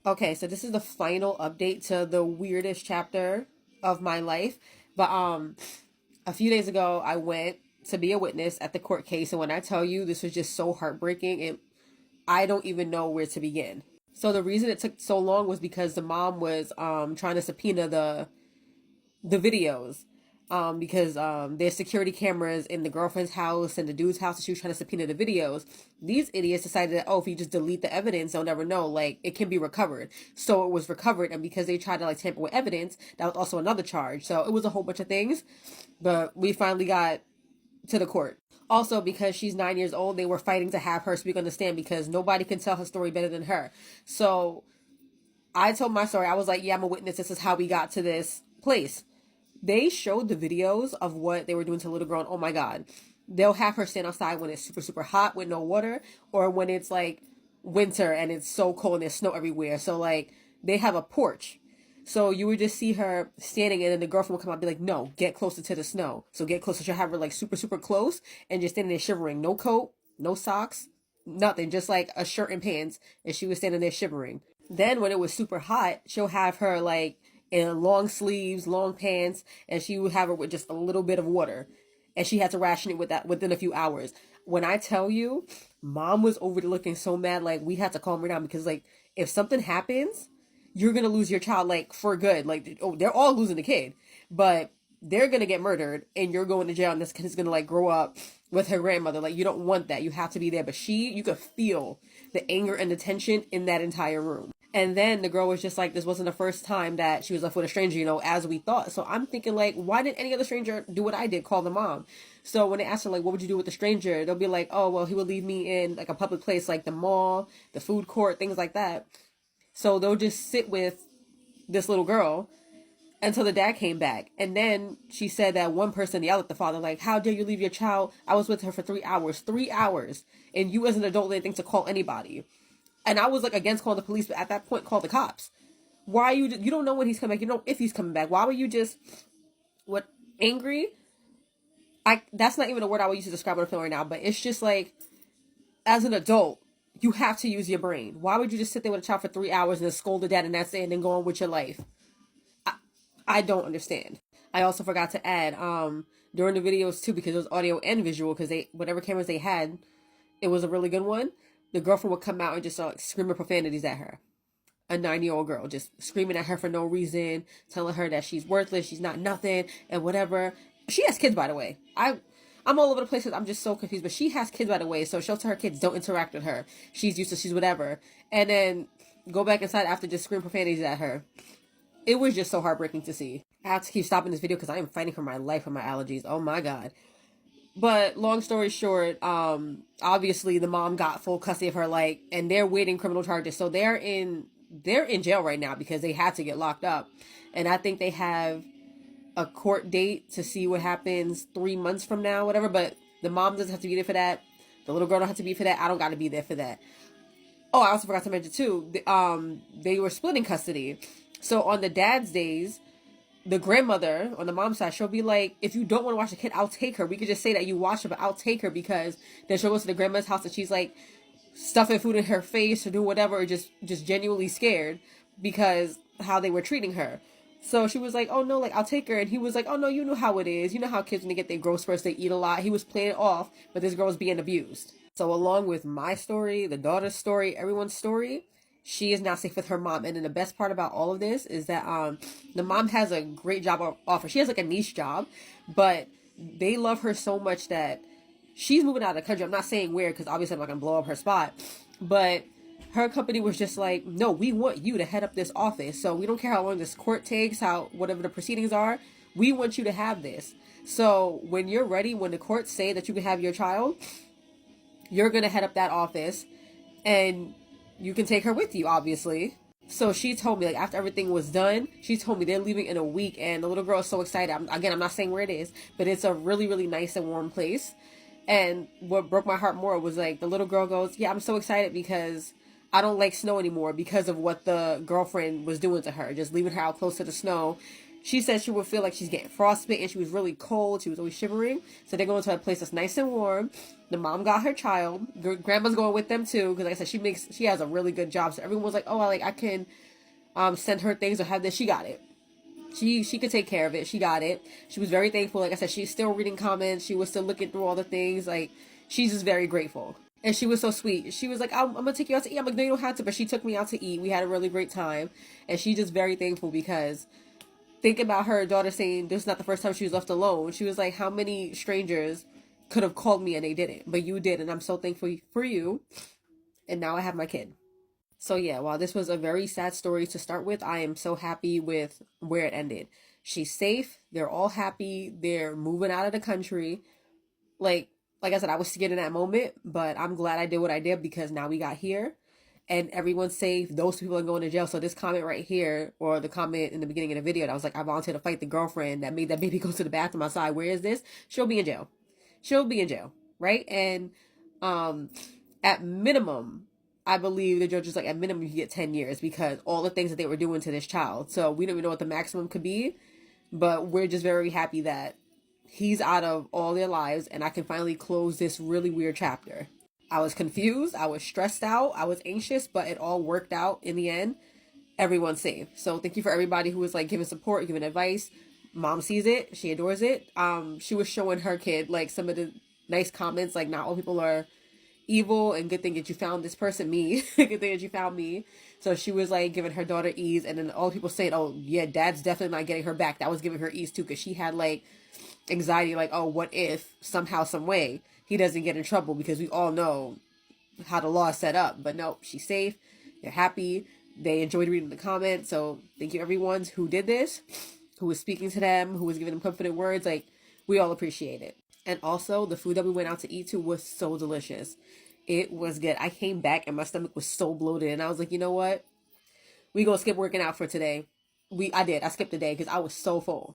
Okay, so this is the final update to the weirdest chapter of my life. But a few days ago I went to be a witness at the court case, and when I tell you this was just so heartbreaking, I don't even know where to begin. So the reason it took so long was because the mom was trying to subpoena the videos, because there's security cameras in the girlfriend's house and the dude's house, and she was trying to subpoena the videos. These idiots decided that, oh, if you just delete the evidence, they'll never know, like, it can be recovered. So it was recovered, and because they tried to, like, tamper with evidence, that was also another charge. So it was a whole bunch of things, but we finally got to the court. Also, because she's 9 years old, they were fighting to have her speak on the stand because nobody can tell her story better than her. So I told my story. I was like, yeah, I'm a witness. This is how we got to this place. They showed the videos of what they were doing to the little girl, and oh my god, they'll have her stand outside when it's super super hot with no water, or when it's like winter and it's so cold and there's snow everywhere. So like they have a porch, so you would just see her standing, and then the girlfriend would come out and be like, no, get closer to the snow. So get closer. She'll have her like super super close and just standing there shivering, no coat, no socks, nothing, just like a shirt and pants, and she was standing there shivering. Then when it was super hot, she'll have her like in long sleeves, long pants, and she would have her with just a little bit of water. And she had to ration it with that within a few hours. When I tell you, mom was over there looking so mad, like we had to calm her down because like if something happens, you're gonna lose your child like for good. Like, oh, they're all losing the kid, but they're gonna get murdered and you're going to jail, and this kid is gonna like grow up with her grandmother. Like, you don't want that. You have to be there. But you could feel the anger and the tension in that entire room. And then the girl was just like, this wasn't the first time that she was left with a stranger, as we thought. So I'm thinking, like, why didn't any other stranger do what I did, call the mom? So when they ask her, like, what would you do with the stranger? They'll be like, oh, well, he would leave me in, like, a public place, like the mall, the food court, things like that. So they'll just sit with this little girl until the dad came back. And then she said that one person yelled at the father, like, how dare you leave your child? I was with her for 3 hours. 3 hours. And you as an adult didn't think to call anybody. And I was like against calling the police, but at that point, call the cops. Why you don't know when he's coming back? You don't know if he's coming back. Why were you just what angry? That's not even a word I would use to describe what I'm feeling right now. But it's just like, as an adult, you have to use your brain. Why would you just sit there with a child for 3 hours and then scold the dad and that's it, and then go on with your life? I don't understand. I also forgot to add during the videos too, because it was audio and visual, because they whatever cameras they had, it was a really good one. The girlfriend would come out and just like screaming profanities at her. A 9-year-old girl just screaming at her for no reason, telling her that she's worthless, she's not nothing, and whatever. She has kids, by the way. I'm all over the place. I'm just so confused. But she has kids, by the way, so she'll tell her kids don't interact with her. She's useless. She's whatever, and then go back inside after just scream profanities at her. It was just so heartbreaking to see. I have to keep stopping this video because I am fighting for my life with my allergies. Oh my god. But long story short, obviously the mom got full custody of her, like, and they're waiting criminal charges. So they're in jail right now because they had to get locked up. And I think they have a court date to see what happens 3 months from now, whatever. But the mom doesn't have to be there for that. The little girl don't have to be for that. I don't got to be there for that. Oh, I also forgot to mention too, they were splitting custody. So on the dad's days, the grandmother on the mom's side, she'll be like, if you don't want to watch the kid, I'll take her. We could just say that you watch her, but I'll take her, because then she'll go to the grandma's house and she's like stuffing food in her face or doing whatever, or just genuinely scared because how they were treating her. So she was like, oh no, like, I'll take her. And he was like, oh no, you know how it is. You know how kids, when they get their growth spurts, they eat a lot. He was playing it off, but this girl was being abused. So along with my story, the daughter's story, everyone's story, she is now safe with her mom. And then the best part about all of this is that the mom has a great job offer. She has like a niche job, but they love her so much that she's moving out of the country. I'm not saying where, because obviously I'm not gonna blow up her spot, but her company was just like, no, we want you to head up this office. So we don't care how long this court takes, how whatever the proceedings are, we want you to have this. So when you're ready, when the courts say that you can have your child, you're gonna head up that office, and you can take her with you, obviously. So she told me, like, after everything was done, she told me they're leaving in a week, and the little girl is so excited. I'm not saying where it is, but it's a really, really nice and warm place. And what broke my heart more was, like, the little girl goes, yeah, I'm so excited because I don't like snow anymore because of what the girlfriend was doing to her, just leaving her out close to the snow. She said she would feel like she's getting frostbite and she was really cold. She was always shivering. So they're going to a place that's nice and warm. The mom got her child. Grandma's going with them too, because like I said, she has a really good job. So everyone was like, oh, I can send her things or have this. She got it. She could take care of it. She got it. She was very thankful. Like I said, she's still reading comments. She was still looking through all the things. Like, she's just very grateful. And she was so sweet. She was like, I'm going to take you out to eat. I'm like, no, you don't have to. But she took me out to eat. We had a really great time. And she's just very thankful because think about her daughter saying this is not the first time she was left alone. She was like, how many strangers could have called me and they didn't? But you did. And I'm so thankful for you. And now I have my kid. So yeah, while this was a very sad story to start with, I am so happy with where it ended. She's safe. They're all happy. They're moving out of the country. Like I said, I was scared in that moment, but I'm glad I did what I did because now we got here and everyone's safe. Those people are going to jail. So this comment right here, or the comment in the beginning of the video, that was like, I volunteered to fight the girlfriend that made that baby go to the bathroom outside. Where is this? She'll be in jail. She'll be in jail. Right? And at minimum, I believe the judge is like, at minimum, you get 10 years because all the things that they were doing to this child. So we don't even know what the maximum could be, but we're just very happy that he's out of all their lives and I can finally close this really weird chapter. I was confused. I was stressed out. I was anxious, but it all worked out in the end. Everyone's safe. So thank you for everybody who was like giving support, giving advice. Mom sees it. She adores it. She was showing her kid like some of the nice comments, like not all people are evil and good thing that you found this person, me. Good thing that you found me. So she was like giving her daughter ease, and then all people saying, oh yeah, dad's definitely not getting her back. That was giving her ease too, because she had like anxiety, like, oh, what if somehow, some way he doesn't get in trouble, because we all know how the law is set up. But no, she's safe. They're happy. They enjoyed reading the comments. So thank you everyone who did this, who was speaking to them, who was giving them confident words. Like, we all appreciate it. And also, the food that we went out to eat to was so delicious. It was good. I came back and my stomach was so bloated. And I was like, you know what? We gonna skip working out for today. I skipped a day because I was so full.